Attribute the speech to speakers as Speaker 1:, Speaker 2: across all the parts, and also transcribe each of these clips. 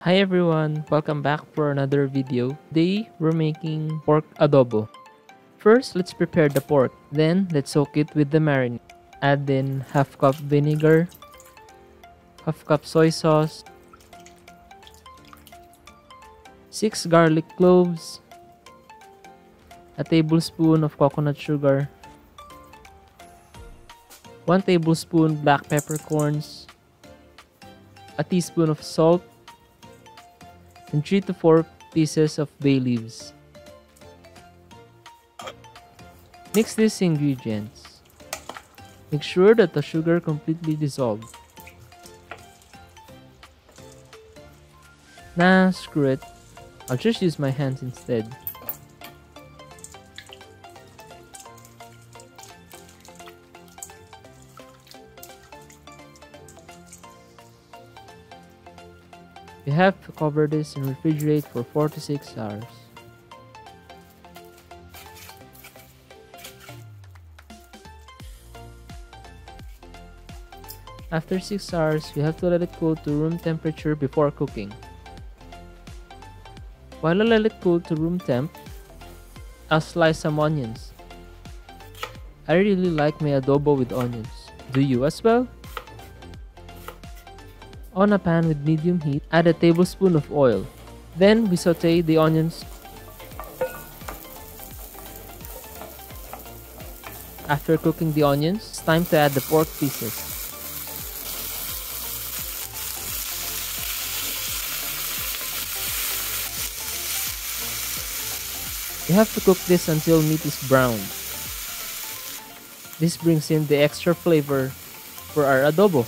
Speaker 1: Hi everyone, welcome back for another video. Today we're making pork adobo. First, let's prepare the pork. Then let's soak it with the marinade. Add in half cup vinegar, half cup soy sauce, 6 garlic cloves, a tablespoon of coconut sugar, 1 tablespoon black peppercorns, a teaspoon of salt, and 3 to 4 pieces of bay leaves. Mix these ingredients. Make sure that the sugar completely dissolves. Nah, screw it. I'll just use my hands instead. You have to cover this and refrigerate for 4 to 6 hours. After 6 hours, you have to let it cool to room temperature before cooking. While I let it cool to room temp, I'll slice some onions. I really like my adobo with onions. Do you as well? On a pan with medium heat, add a tablespoon of oil. Then we saute the onions. After cooking the onions, it's time to add the pork pieces. You have to cook this until meat is brown. This brings in the extra flavor for our adobo.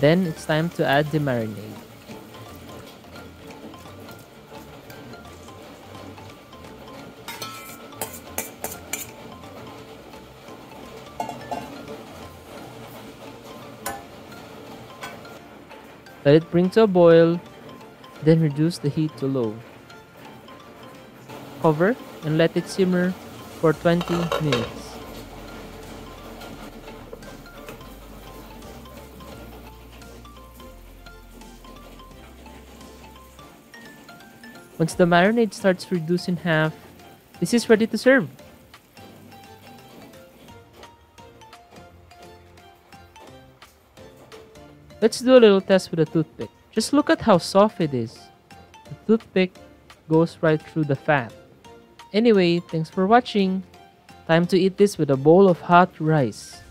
Speaker 1: Then it's time to add the marinade. Let it bring to a boil, then reduce the heat to low. Cover and let it simmer for 20 minutes. Once the marinade starts to reduce in half, this is ready to serve. Let's do a little test with a toothpick. Just look at how soft it is. The toothpick goes right through the fat. Anyway, thanks for watching. Time to eat this with a bowl of hot rice.